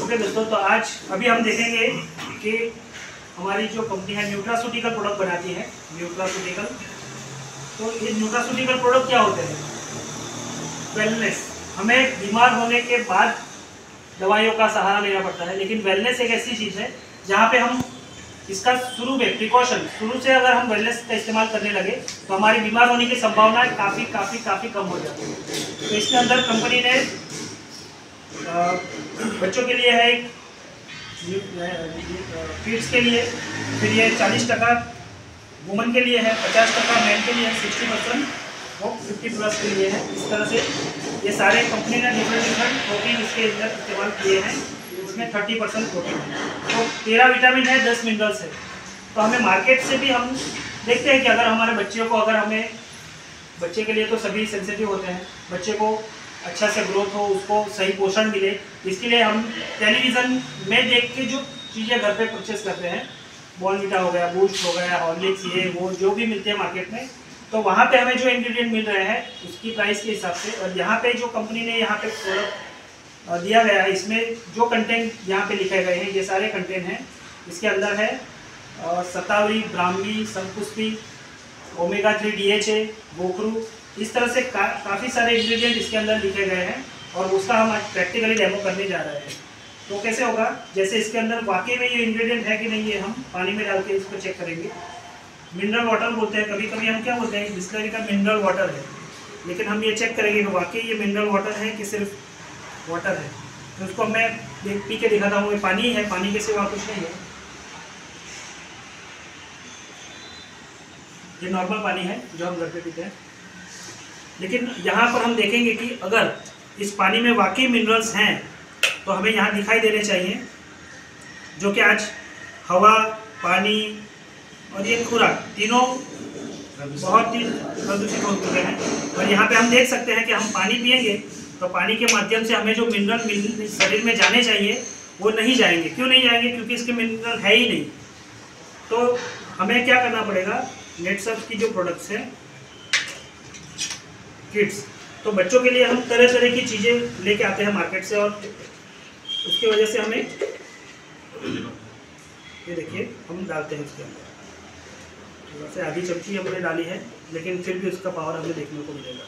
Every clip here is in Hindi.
ओके दोस्तों, तो आज अभी हम देखेंगे कि हमारी जो कंपनी है न्यूट्रास्यूटिकल प्रोडक्ट बनाती है न्यूट्रास्यूटिकल। तो ये न्यूट्रास्यूटिकल प्रोडक्ट क्या होते हैं? वेलनेस। हमें बीमार होने के बाद दवाइयों का सहारा लेना पड़ता है, लेकिन वेलनेस एक ऐसी चीज़ है जहाँ पे हम इसका शुरू में प्रिकॉशन शुरू से अगर हम वेलनेस का इस्तेमाल करने लगे तो हमारी बीमार होने की संभावना काफ़ी कम हो जाती है। तो इसके अंदर कंपनी ने बच्चों के लिए है एक, किड्स के लिए, फिर ये 40% वुमन के लिए है, 50% मैन के लिए है, 60% वो 50+ के लिए है। इस तरह से ये सारे कंपनी ने डिफरेंट प्रोटीन इसके अंदर इस्तेमाल किए हैं। इसमें 30% प्रोटीन है, तो 13 विटामिन है, 10 मिनरल्स है। तो हमें मार्केट से भी हम देखते हैं कि अगर हमारे बच्चों को, अगर हमें बच्चे के लिए तो सभी सेंसिटिव होते हैं, बच्चे को अच्छा से ग्रोथ हो, उसको सही पोषण मिले, इसके लिए हम टेलीविज़न में देख के जो चीज़ें घर पे परचेस करते हैं, बॉर्नविटा हो गया, बूस्ट हो गया, हॉर्लिक्स, ये वो जो भी मिलते हैं मार्केट में, तो वहाँ पे हमें जो इंग्रेडिएंट मिल रहे हैं उसकी प्राइस के हिसाब से, और यहाँ पे जो कंपनी ने यहाँ पे प्रोडक्ट दिया गया है, इसमें जो कंटेंट यहाँ पे लिखे गए हैं, ये सारे कंटेंट हैं। इसके अंदर है शतावरी, ब्राह्मी, शंकुष्पी, ओमेगा-3 DHA, गोखरू, इस तरह से काफ़ी सारे इंग्रेडिएंट इसके अंदर लिखे गए हैं, और उसका हम आज प्रैक्टिकली डेमो करने जा रहे हैं। तो कैसे होगा, जैसे इसके अंदर वाकई में ये इंग्रेडिएंट है कि नहीं, ये हम पानी में डाल के इसको चेक करेंगे। मिनरल वाटर बोलते हैं, कभी कभी हम क्या बोलते हैं, बिस्लरी का मिनरल वाटर है, लेकिन हम ये चेक करेंगे कि वाकई ये मिनरल वाटर है कि सिर्फ वाटर है। तो उसको मैं पी के दिखाता हूँ, ये पानी है, पानी के सिवा कुछ नहीं है। ये नॉर्मल पानी है जो हम घर पे पीते हैं, लेकिन यहाँ पर हम देखेंगे कि अगर इस पानी में वाकई मिनरल्स हैं तो हमें यहाँ दिखाई देने चाहिए, जो कि आज हवा, पानी और ये खुराक तीनों बहुत ही प्रदूषित हो चुके हैं। और यहाँ पे हम देख सकते हैं कि हम पानी पिएंगे तो पानी के माध्यम से हमें जो मिनरल शरीर में जाने चाहिए वो नहीं जाएंगे। क्यों नहीं जाएंगे? क्योंकि इसके मिनरल है ही नहीं। तो हमें क्या करना पड़ेगा, नेटसर्फ की जो प्रोडक्ट्स हैं किड्स, तो बच्चों के लिए हम तरह तरह की चीज़ें लेके आते हैं मार्केट से, और उसकी वजह से हमें ये देखिए हम डालते हैं इसके अंदर थोड़ा सा, आधी चमची हमने डाली है, लेकिन फिर भी उसका पावर हमें देखने को मिलेगा।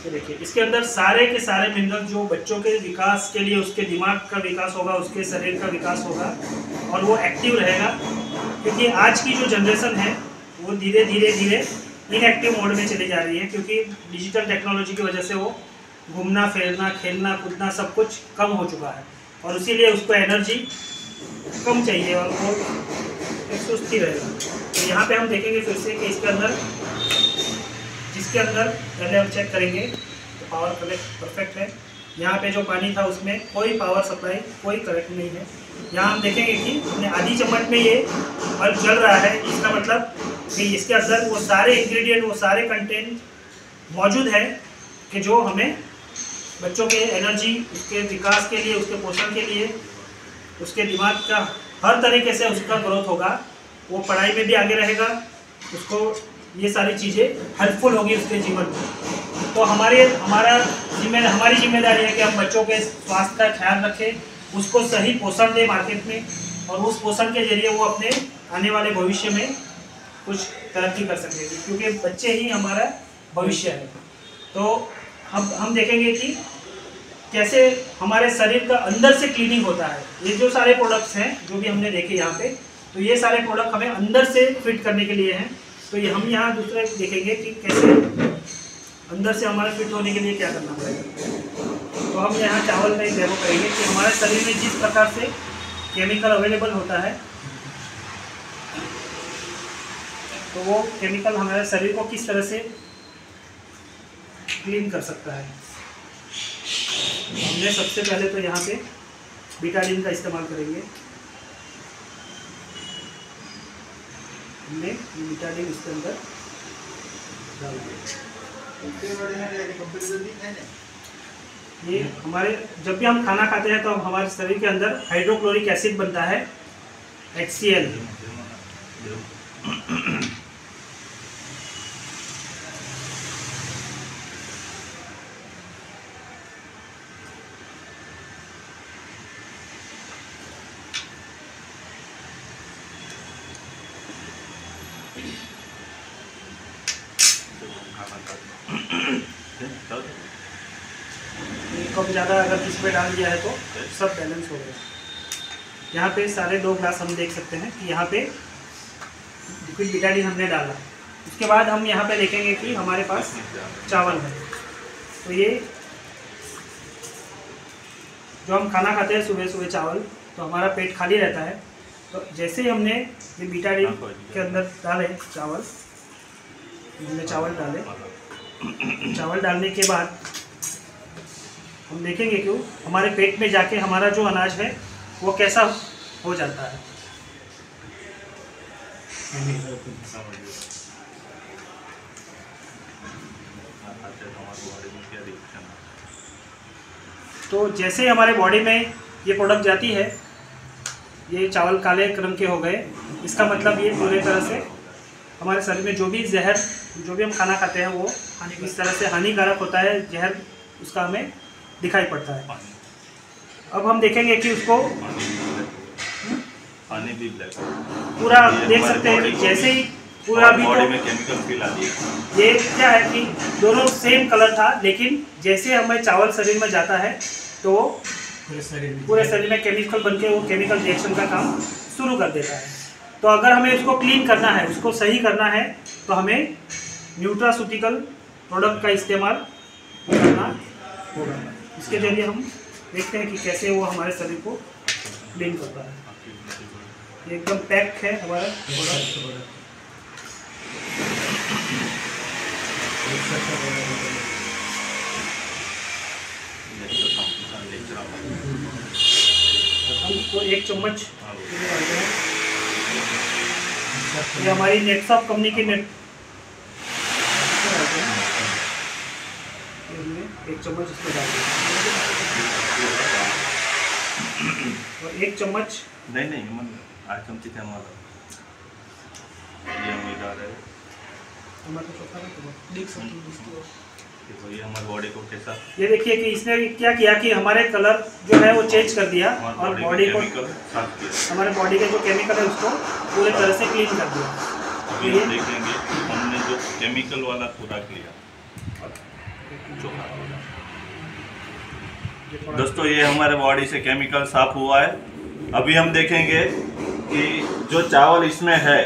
ये देखिए इसके अंदर सारे के सारे मिनरल जो बच्चों के विकास के लिए, उसके दिमाग का विकास होगा, उसके शरीर का विकास होगा, और वो एक्टिव रहेगा। क्योंकि आज की जो जनरेशन है वो धीरे धीरे इनएक्टिव मोड में चली जा रही है, क्योंकि डिजिटल टेक्नोलॉजी की वजह से वो घूमना फिरना, खेलना कूदना सब कुछ कम हो चुका है, और इसीलिए उसको एनर्जी कम चाहिए और वो सुस्ती रहेगा। तो यहाँ पे हम देखेंगे फिर से कि इसके अंदर, जिसके अंदर पहले हम चेक करेंगे तो पावर कनेक्ट परफेक्ट है। यहाँ पे जो पानी था उसमें कोई पावर सप्लाई, कोई करेक्ट नहीं है। यहाँ हम देखेंगे कि हमने आधी चम्मच में ये बल्ब जल रहा है, इसका मतलब कि इसके अंदर वो सारे इंग्रेडिएंट, वो सारे कंटेंट मौजूद है कि जो हमें बच्चों के एनर्जी, उसके विकास के लिए, उसके पोषण के लिए, उसके दिमाग का हर तरीके से उसका ग्रोथ होगा, वो पढ़ाई में भी आगे रहेगा, उसको ये सारी चीज़ें हेल्पफुल होगी उसके जीवन में। तो हमारी जिम्मेदारी है कि हम बच्चों के स्वास्थ्य का ख्याल रखें, उसको सही पोषण दें मार्केट में, और उस पोषण के जरिए वो अपने आने वाले भविष्य में कुछ तरक्की कर सकेंगे, क्योंकि बच्चे ही हमारा भविष्य है। तो हम देखेंगे कि कैसे हमारे शरीर का अंदर से क्लीनिंग होता है। ये जो सारे प्रोडक्ट्स हैं जो भी हमने देखे यहाँ पे, तो ये सारे प्रोडक्ट हमें अंदर से फिट करने के लिए हैं। तो ये हम यहाँ दूसरे देखेंगे कि कैसे अंदर से हमारे फिट होने के लिए क्या करना पड़ेगा। तो हम यहाँ चावल में डेमो करेंगे कि हमारे शरीर में जिस प्रकार से केमिकल अवेलेबल होता है, तो वो केमिकल हमारे शरीर को किस तरह से क्लीन कर सकता है। हमने सबसे पहले तो यहाँ पे बीटाडीन का इस्तेमाल करेंगे। हमने बीटाडीन इसके अंदर डाल दिया। ये हमारे, जब भी हम खाना खाते हैं तो हमारे शरीर के अंदर हाइड्रोक्लोरिक एसिड बनता है, HCl। कम ज़्यादा अगर किसी पे डाल दिया है तो सब बैलेंस हो गया। यहाँ पे सारे 2 ग्लास हम देख सकते हैं कि यहाँ पे लिक्विड बिटाडीन हमने डाला। उसके बाद हम यहाँ पे देखेंगे कि हमारे पास चावल है। तो ये जो हम खाना खाते हैं सुबह सुबह चावल, तो हमारा पेट खाली रहता है। तो जैसे ही हमने ये बिटाडीन के अंदर डाले चावल, हमने चावल डाले, चावल डालने के बाद हम देखेंगे कि हमारे पेट में जाके हमारा जो अनाज है वो कैसा हो जाता है। तो जैसे हमारे बॉडी में ये प्रोडक्ट जाती है, ये चावल काले रंग के हो गए, इसका मतलब ये पूरे तरह से हमारे शरीर में जो भी जहर, जो भी हम खाना खाते हैं वो इस तरह से हानिकारक होता है, जहर उसका हमें दिखाई पड़ता है। अब हम देखेंगे कि उसको पानी भी ब्लैक पूरा देख सकते हैं कि जैसे ही पूरा भी बॉडी में केमिकल फील आती है। ये क्या है कि दोनों सेम कलर था, लेकिन जैसे हमें चावल शरीर में जाता है तो पूरे शरीर में केमिकल बनके वो केमिकल रिएक्शन का काम शुरू कर देता है। तो अगर हमें उसको क्लीन करना है, उसको सही करना है, तो हमें न्यूट्रास्यूटिकल प्रोडक्ट का इस्तेमाल करना होगा। इसके जरिए हम देखते हैं कि कैसे वो हमारे शरीर को क्लीन करता है। ये एकदम पैक है हमारा प्रोडक्ट। हम इसको 1 चम्मच, ये हमारी नेटसॉफ्ट कंपनी की नेट, 1 चम्मच इसमें डाल दें और 1 चम्मच नहीं आज चमची थे हमारा ये हम डाल रहे हैं। टमाटर चोखा देख सकते हैं। देखो ये हमारी बॉडी को कैसा, ये देखिए कि इसने क्या किया कि हमारे कलर जो है वो चेंज कर दिया और बॉडी को, हमारे बॉडी के जो केमिकल है उसको पूरे तरह से क्लीन कर दिया। अभी हम देखेंगे हमने जो केमिकल वाला खुराक लिया। दोस्तों ये हमारे बॉडी से केमिकल साफ हुआ है। अभी हम देखेंगे कि जो चावल इसमें है,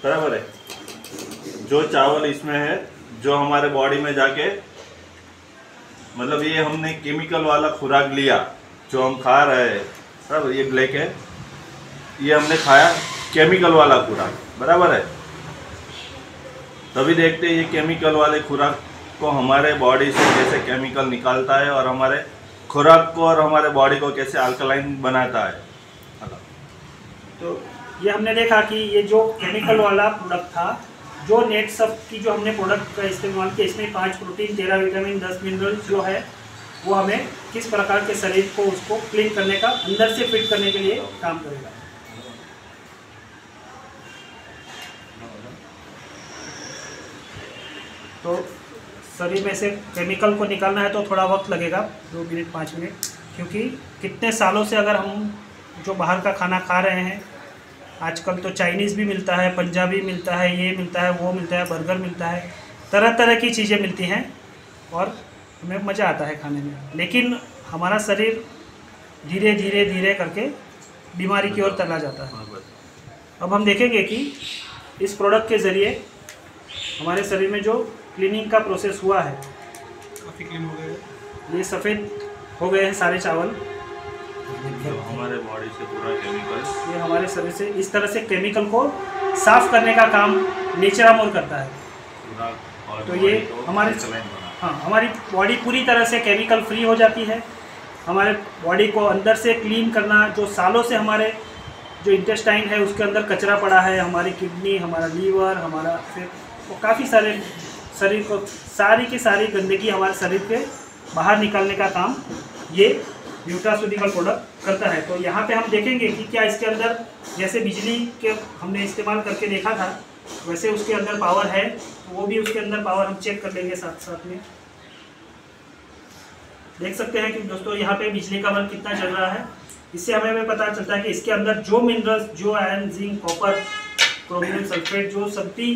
बराबर है, जो चावल इसमें है जो हमारे बॉडी में जाके, मतलब ये हमने केमिकल वाला खुराक लिया जो हम खा रहे हैं, बराबर, ये ब्लैक है, ये हमने खाया केमिकल वाला खुराक, बराबर है। तभी देखते हैं ये केमिकल वाले खुराक को हमारे बॉडी से कैसे केमिकल निकालता है और हमारे खुराक को और हमारे बॉडी को कैसे अल्कलाइन बनाता है। तो ये हमने देखा कि ये जो केमिकल वाला प्रोडक्ट था, जो नेटसॉफ्ट की जो हमने प्रोडक्ट का इस्तेमाल किया, इसमें 5 प्रोटीन, 13 विटामिन, 10 मिनरल जो है वो हमें किस प्रकार के शरीर को उसको क्लीन करने का, अंदर से फिट करने के लिए काम करेगा। तो शरीर में से केमिकल को निकालना है तो थोड़ा वक्त लगेगा, 2 मिनट 5 मिनट, क्योंकि कितने सालों से अगर हम जो बाहर का खाना खा रहे हैं, आजकल तो चाइनीज़ भी मिलता है, पंजाबी मिलता है, ये मिलता है, वो मिलता है, बर्गर मिलता है, तरह तरह की चीज़ें मिलती हैं और हमें मज़ा आता है खाने में। लेकिन हमारा शरीर धीरे धीरे धीरे करके बीमारी की ओर चला जाता है। अब हम देखेंगे कि इस प्रोडक्ट के ज़रिए हमारे शरीर में जो क्लीनिंग का प्रोसेस हुआ है, काफ़ी क्लीन हो गए, ये सफ़ेद हो गए हैं सारे चावल। हमारे बॉडी से पूरा केमिकल, ये हमारे शरीर से इस तरह से केमिकल को साफ करने का काम नेचरामोर करता है। तो ये हमारे, हाँ, हमारी बॉडी पूरी तरह से केमिकल फ्री हो जाती है। हमारे बॉडी को अंदर से क्लीन करना, जो सालों से हमारे जो इंटेस्टाइन है उसके अंदर कचरा पड़ा है, हमारी किडनी, हमारा लीवर, हमारा फिर वो काफ़ी सारे शरीर को सारी की सारी गंदगी हमारे शरीर के बाहर निकालने का काम ये न्यूट्रास्यूटिकल प्रोडक्ट करता है। तो यहाँ पे हम देखेंगे कि क्या इसके अंदर, जैसे बिजली के हमने इस्तेमाल करके देखा था, वैसे उसके अंदर पावर है, तो वो भी उसके अंदर पावर हम चेक कर लेंगे साथ साथ में। देख सकते हैं कि दोस्तों यहाँ पे बिजली का बल्ब कितना चल रहा है। इससे हमें पता चलता है कि इसके अंदर जो मिनरल्स, जो iron, zinc, copper chromium sulphate, जो सभी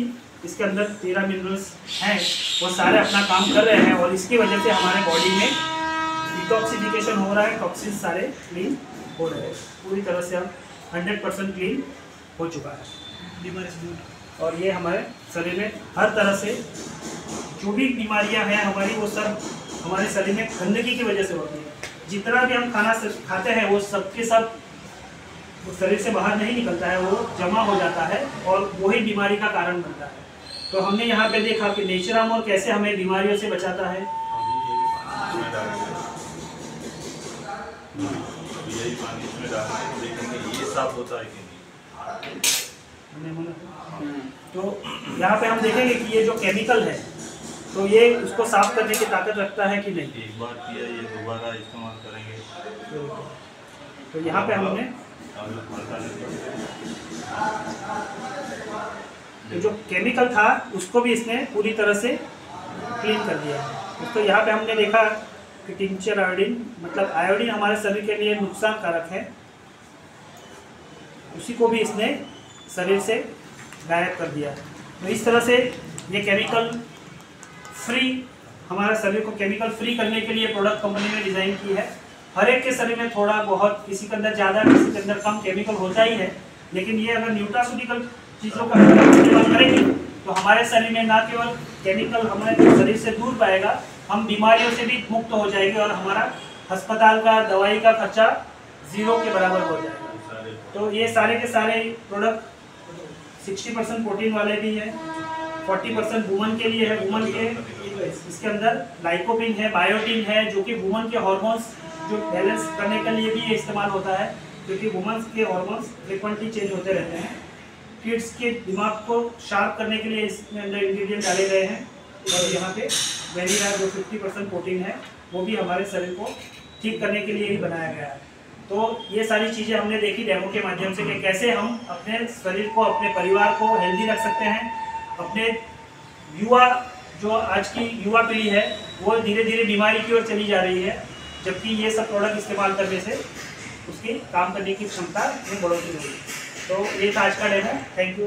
इसके अंदर 13 मिनरल्स हैं, वो सारे अपना काम कर रहे हैं और इसकी वजह से हमारे बॉडी में डिटॉक्सिफिकेशन हो रहा है, टॉक्सिन सारे क्लीन हो रहे हैं, पूरी तरह से अब 100% क्लीन हो चुका है। और ये हमारे शरीर में हर तरह से जो भी बीमारियां हैं हमारी, वो सब हमारे शरीर में गंदगी की वजह से होती है। जितना भी हम खाना खाते हैं वो सब के सब शरीर से बाहर नहीं निकलता है, वो जमा हो जाता है और वही बीमारी का कारण बनता है। तो हमने यहाँ पे देखा कि नेचुरामोर कैसे हमें बीमारियों से बचाता है। यही पानी इसमें डालना है, देखेंगे ये साफ होता है कि नहीं। तो यहाँ पे हम देखेंगे कि ये जो केमिकल है तो ये उसको साफ करने की ताकत रखता है कि नहीं। एक बार किया, ये दोबारा इस्तेमाल करेंगे। तो यहाँ पे हमने तो जो केमिकल था उसको भी इसने पूरी तरह से क्लीन कर दिया है। तो यहाँ पे हमने देखा कि टिंचर आयोडीन, मतलब आयोडीन हमारे शरीर के लिए नुकसान कारक है, उसी को भी इसने शरीर से गायब कर दिया। तो इस तरह से ये केमिकल फ्री, हमारे शरीर को केमिकल फ्री करने के लिए प्रोडक्ट कंपनी ने डिज़ाइन की है। हर एक के शरीर में थोड़ा बहुत, किसी के अंदर ज़्यादा किसी के अंदर कम केमिकल होता ही है, लेकिन ये अगर न्यूट्रास्यूटिकल चीज़ों का इस्तेमाल करेंगे तो हमारे शरीर में ना केवल केमिकल हमारे शरीर से दूर पाएगा, हम बीमारियों से भी मुक्त हो जाएंगे और हमारा अस्पताल का दवाई का खर्चा 0 के बराबर हो जाएगा। तो ये सारे के सारे प्रोडक्ट 60% प्रोटीन वाले भी हैं, 40% वुमन के लिए है। वुमन के इसके अंदर लाइकोपिन है, बायोटिन है, जो कि वुमन के हॉर्मोन्स जो बैलेंस करने के लिए भी इस्तेमाल होता है, क्योंकि वुमेन्स के हॉर्मोन्स फ्रिक्वेंटली चेंज होते रहते हैं। किड्स के दिमाग को शार्प करने के लिए इसमें अंदर इंग्रेडिएंट डाले गए हैं। और यहाँ पे वेनिला जो 50% प्रोटीन है वो भी हमारे शरीर को ठीक करने के लिए ही बनाया गया है। तो ये सारी चीज़ें हमने देखी डेमो के माध्यम से कि कैसे हम अपने शरीर को, अपने परिवार को हेल्दी रख सकते हैं। अपने युवा, जो आज की युवा पीढ़ी है वो धीरे धीरे बीमारी की ओर चली जा रही है, जबकि ये सब प्रोडक्ट इस्तेमाल करने से उसकी काम करने की क्षमता में बढ़ोतरी होगी। तो ये था आज का डेमो। Thank you.